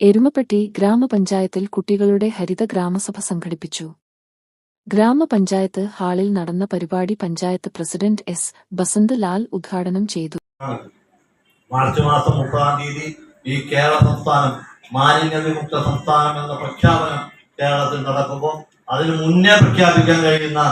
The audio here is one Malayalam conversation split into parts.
എരുമപ്പെട്ടി ഗ്രാമപഞ്ചായത്തിൽ കുട്ടികളുടെ ഹരിത ഗ്രാമസഭ സംഘടിപ്പിച്ചു. ഗ്രാമപഞ്ചായത്ത് ഹാളിൽ നടന്ന പരിപാടി പഞ്ചായത്ത് പ്രസിഡന്റ് എസ്. ബസന്ത് ലാൽ ഉദ്ഘാടനം ചെയ്തു. മാർച്ച് മാസം 30-ാം തീയതി ഈ കേരള സംസ്ഥാനം മാലിന്യവിമുക്ത സംസ്ഥാനം എന്ന പ്രഖ്യാപനം കേരളത്തിൽ നടക്കുമ്പോൾ അതിന് മുന്നേ പ്രഖ്യാപിക്കാൻ കഴിയുന്ന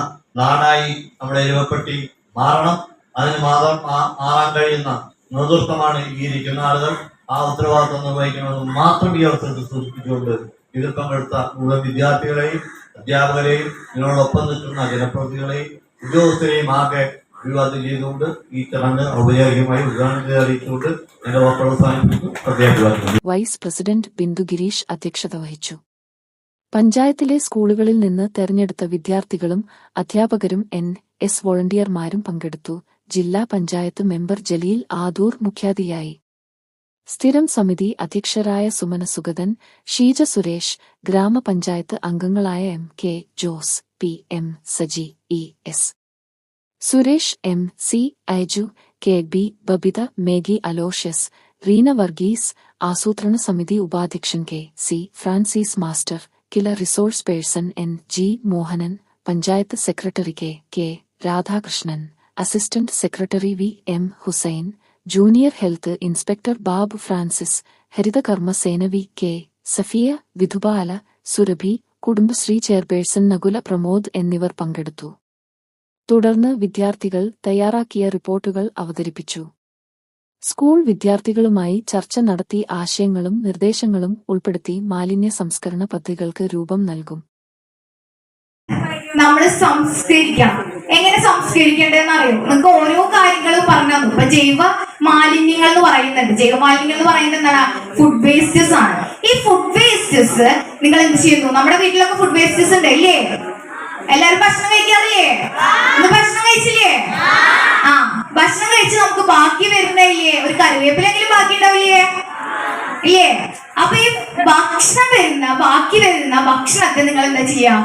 നാടായി നമ്മുടെ എരുമപ്പെട്ടി മാറണം. അതിന് മാറാൻ കഴിയുന്ന നേതൃത്വമാണ് ഈ ഇരിക്കുന്ന ആളുകൾ. ആ ഉത്തരവാദിത്വം നിർവഹിക്കണമെന്ന് മാത്രം ഈ അവസരത്തിൽ സൂചിപ്പിച്ചുകൊണ്ട് ഇതിൽ പങ്കെടുത്ത മുഴുവൻ വിദ്യാർത്ഥികളെയും അധ്യാപകരെയും ഇതിനോടൊപ്പം നിൽക്കുന്ന ജനപ്രതിനിധികളെയും ഉദ്യോഗസ്ഥരെയും ആകെ അഭിവാദ്യം ചെയ്തുകൊണ്ട് ഈ ചടങ്ങ് ഔപചാരികമായി ഉദ്ഘാടനം അറിയിച്ചുകൊണ്ട് എന്റെ വാക്കുകൾ അവസാനിപ്പിക്കുന്നു. വൈസ് പ്രസിഡന്റ് ബിന്ദു ഗിരീഷ് അധ്യക്ഷത വഹിച്ചു. പഞ്ചായത്തിലെ സ്കൂളുകളിൽ നിന്ന് തെരഞ്ഞെടുത്ത വിദ്യാർത്ഥികളും അധ്യാപകരും NS വോളണ്ടിയർമാരും പങ്കെടുത്തു. ജില്ലാ പഞ്ചായത്ത് മെമ്പർ ജലീൽ ആദൂർ മുഖ്യാതിഥിയായി. സ്ഥിരം സമിതി അധ്യക്ഷരായ സുമന സുഗതൻ, ഷീജ സുരേഷ്, ഗ്രാമപഞ്ചായത്ത് അംഗങ്ങളായ MK Jose, PM Saji, ES Suresh, MC Aiju, KB Babitha, Megi Aloysius, Reena Varghese, ആസൂത്രണ സമിതി ഉപാധ്യക്ഷൻ KC Francis master, KILA resource person NG Mohanan, panchayat secretary K Radhakrishnan, assistant secretary VM Hussain, junior health inspector Babu Francis, Harithakarma Sena K Safiya, Vidhubala, Surabhi, Kudumbashree chairperson Nakula Pramod എന്നിവർ പങ്കെടുത്തു. തുടർന്ന് വിദ്യാർത്ഥികൾ തയ്യാറാക്കിയ റിപ്പോർട്ടുകൾ അവതരിപ്പിച്ചു. സ്കൂൾ വിദ്യാർത്ഥികളുമായി ചർച്ച നടത്തി ആശയങ്ങളും നിർദ്ദേശങ്ങളും ഉൾപ്പെടുത്തി മാലിന്യ സംസ്കരണ പദ്ധതികൾക്ക് രൂപം നൽകും. നമ്മൾ സംസ്കരിക്കണം. എങ്ങനെ സംസ്കരിക്കേണ്ടതെന്ന് അറിയോ? നിങ്ങൾക്ക് ഓരോ കാര്യങ്ങൾ പറഞ്ഞു തന്നു. ഇപ്പൊ ജൈവ മാലിന്യങ്ങൾ എന്ന് പറയുന്നുണ്ട്. ജൈവ മാലിന്യങ്ങൾ എന്ന് പറയുന്നത് എന്താണ്? ഫുഡ് വേസ്റ്റസ് ആണ്. ഈ ഫുഡ് വേസ്റ്റസ് നിങ്ങൾ എന്ത് ചെയ്യുന്നു? നമ്മുടെ വീട്ടിലൊക്കെ ഫുഡ് വേസ്റ്റസ് ഉണ്ട് ഇല്ലേ? എല്ലാരും ഭക്ഷണം കഴിക്കാറില്ലേ? ഇന്ന് ഭക്ഷണം കഴിച്ചില്ലേ? ഭക്ഷണം കഴിച്ച് നമുക്ക് ബാക്കി വരുന്നില്ലേ? ഒരു കറിവേപ്പിലെങ്കിലും ബാക്കി ഉണ്ടാവില്ലേ? ഇല്ലേ? അപ്പൊ ഈ ബാക്കി വരുന്ന ഭക്ഷണത്തെ നിങ്ങൾ എന്താ ചെയ്യാ?